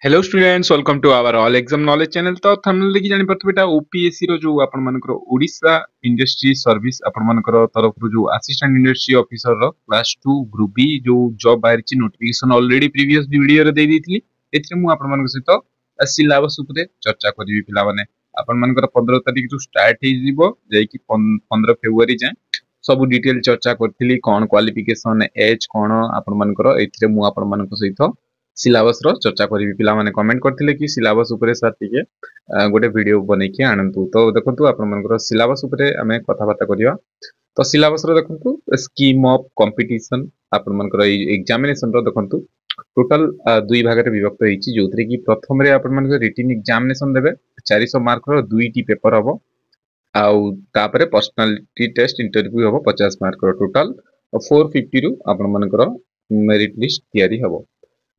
Hello students welcome to our all exam knowledge channel. तो thumbnail देखि जानि परथबे एटा OPSC रो जो आपण मानकर ओडिशा इंडस्ट्री सर्विस आपण मानकर तरफ रो जो असिस्टेंट इंडस्ट्री ऑफिसर रो क्लास 2 ग्रुप बी जो जॉब बाहर छि नोटिफिकेशन ऑलरेडी प्रीवियस वीडियो रे दे दितली। एथरे मु आपण मानक सहित सिलेबस ऊपर चर्चा करबी पिला माने आपण मानकर 15 तारिख जो स्टार्ट हे जीवो जाय कि 15 फरवरी जाय सब डिटेल चर्चा करथिली कोन क्वालिफिकेशन एज कोन आपण मानकर एथरे मु आपण मानक सहित सिलेबस रो चर्चा करी पिला माने कमेंट करथिले कि सिलेबस ऊपर सर टिके गोटे वीडियो बनै कि आनंतु। तो देखंतु आपण मानकर सिलेबस ऊपर हमें कथा बार्ता करिया। तो सिलेबस रो देखंतु स्कीम ऑफ कंपटीशन आपण मानकर एग्जामिनेशन रो देखंतु टोटल दुई भाग रे विभक्त हेछि जोथरे कि प्रथम रे आपण मानकर रिटन एग्जामिनेशन देबे 400 मार्क रो दुईटी पेपर हबो आउ तापरे पर्सनालिटी टेस्ट इंटरव्यू हबो 50 मार्क रो टोटल 450 रु आपण मानकर मेरिट लिस्ट तयारी हबो।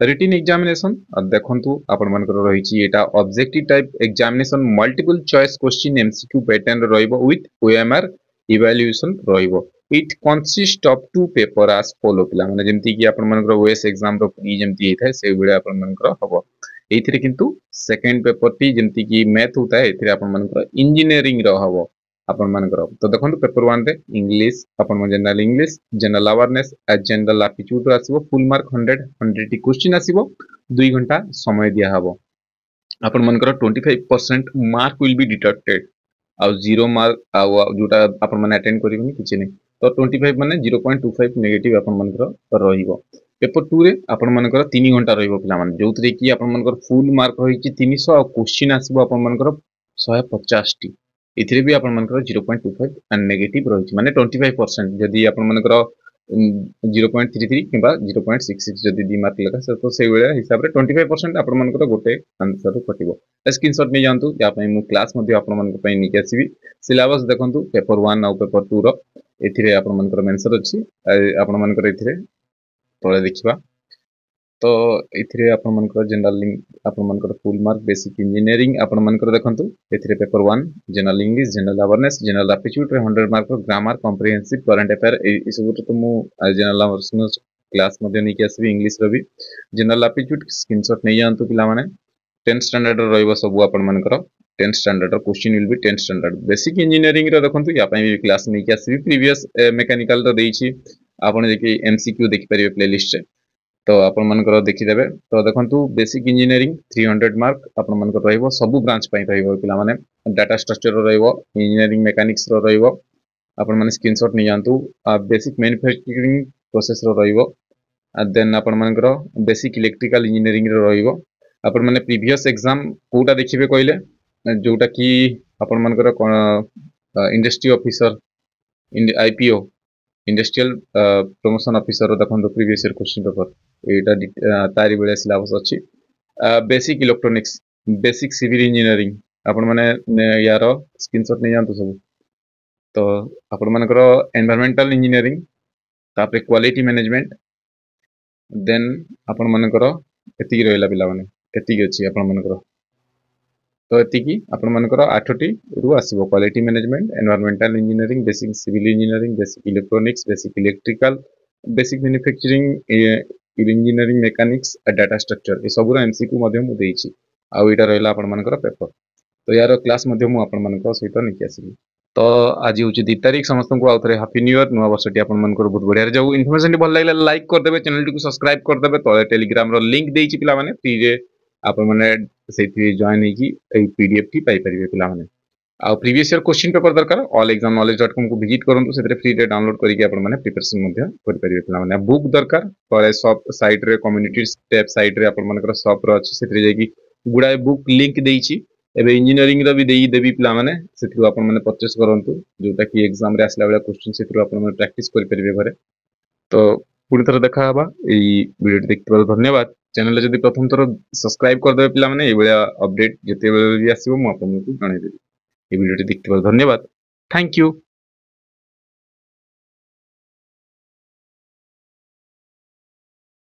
रिटन एग्जामिनेशन देखंतु आपण मानकर रहिछि एटा objective type examination multiple choice question MCQ pattern रहइबो विथ ओएमआर इवैल्यूएशन रहइबो। It consist of two paper as follow पिला माने जेमति कि आपण मानकर ओएस एग्जाम रो प्री जेमति हेथाय से बिडा आपण मानकर हबो। एथिरे किंतु सेकंड पेपर टी जेमति कि मैथ होता है एथिरे आपण मानकर इंजीनियरिंग रो हबो आपण मानकर। तो देखंतु पेपर 1 रे इंग्लिश आपण मन general English general awareness general aptitude आसीबो फुल मार्क 100 टी क्वेश्चन आसीबो 2 घंटा समय दिया हबो। आपण मानकर 25% मार्क विल बी डिडक्टेड आ 0 मार्क आ जोटा आपण माने अटेंड करिबनी किछि नै। तो 25 माने 0.25 नेगेटिव आपण मानकर रहिबो। पेपर 2 रे आपण मानकर 3 घंटा रहिबो पिला माने जोतरे कि आपण मानकर फुल मार्क होई कि 300 आ क्वेश्चन आसीबो आपण मानकर 150 टी। इथिरे भी आपण मानकर 0.25 एंड नेगेटिव रहिछि माने 25% जदि आपण मानकर 0.33 किबा 0.66 जदि दी मार्क लगा तो से बेले हिसाब रे 25% आपण मानकर गोटे आंसर कटिबो। स्क्रीनशॉट नै जानतु या पय मु क्लास मध्ये आपण मानक पय निके आसीबी। सिलेबस देखंतु पेपर 1 आ पेपर 2 रो एथिरे आपण मानकर मेंशन अछि आपण मानकर एथिरे तळे देखिबा। तो एथिरे आपण मानकर जनरल आपण मानकर फुल मार्क बेसिक इंजीनियरिंग आपण मानकर देखंतु एथिरे paper 1 general English general awareness general aptitude रे 100 mark grammar comprehensive current affair ए सब तो मु जनरल अवेयरनेस क्लास मध्ये निके आसीबी इंग्लिश रो भी जनरल एप्टीट्यूड स्क्रीनशॉट नै जानतु पिला माने 10th स्टैंडर्ड रो रहइबो सब आपण मानकर 10th स्टैंडर्ड रो question will be 10th standard basic engineering रो देखंतु या पय भी क्लास निके आसीबी प्रीवियस मैकेनिकल रो देछि आपण देखि एमसीक्यू देखि परिबे प्लेलिस्ट रे। तो आपण मानकर देखि देबे। तो देखंतु बेसिक इंजीनियरिंग 300 मार्क आपण मानकर रहइबो सब ब्रांच पय रहइबो पिला माने डाटा स्ट्रक्चर रो रहइबो इंजीनियरिंग मैकेनिक्स रो रहइबो आपण माने स्क्रीनशॉट नै जानतु बेसिक मैन्युफैक्चरिंग प्रोसेस रो रहइबो देन आपण मानकर बेसिक इलेक्ट्रिकल इंजीनियरिंग रो रहइबो। आपण माने प्रीवियस एग्जाम कोटा देखिबे कहले जोटा कि आपण मानकर industry officer IPO industrial promotion officer देखो प्रीवियस ईयर क्वेश्चन पेपर एटा तारी बेले सिलेबस अछि। Basic electronics basic civil engineering आपण माने यार स्क्रीनशॉट नै जानतु सब। तो आपण मानकर एनवायरमेंटल इंजीनियरिंग तापरे क्वालिटी मैनेजमेंट देन आपण मानकर एतिकी रहला पिला माने एतिकी अछि आपण मानकर। तो एतिकी आपण मानकर 8टी रु आसीबो quality management environmental engineering basic civil engineering basic electronics basic electrical basic manufacturing engineering mechanics data structure ए सब रो एमसीक्यू मध्ये मु देइछि आ एटा रहला आपण मानकर पेपर। तो यार क्लास मध्ये मु आपण मानकर सहित निके आसीबी। तो आज होची 2 तारिख समस्त को आउथरे हैप्पी न्यू ईयर नुवा वर्षटी आपण मानकर बहुत बढ़िया रे जाऊ। इन्फॉर्मेशन भल लागले लाइक कर देबे चैनल टी को सब्सक्राइब कर देबे तो टेलीग्राम रो लिंक देइछि पिला माने फ्री रे आपण माने सेथि जॉइन हेकी ए पीडीएफ टी पाई परिबे पिला माने। आ प्रीवियस ईयर क्वेश्चन पेपर दरकार allexamknowledge.com को विजिट करंतु सेतरे फ्री रे डाउनलोड करिके आपण माने प्रिपरेशन मध्ये कर परिबे पिला माने। बुक दरकार तळे सब साइट रे कम्युनिटी स्टेप साइट रे आपण मानकर सब रो अछि सेतरे जेकी गुडा बुक लिंक देइछि एबे इंजीनियरिंग रो भी देबी पिला माने सेथु आपण माने परचेस करंतु जोटा कि एग्जाम रे आसला बेला क्वेश्चन सेथु आपण माने प्रैक्टिस कर परिबे घरे। तो पुनी तरह देखा हबा एई वीडियो देखिबार धन्यवाद। चैनल जदि प्रथम थर सब्सक्राइब कर देबे पिला माने ए बेला अपडेट जते बेला भी आसीबो मु आपन को जणाइ देबी। ए वीडियो देखिबार धन्यवाद। Thank you.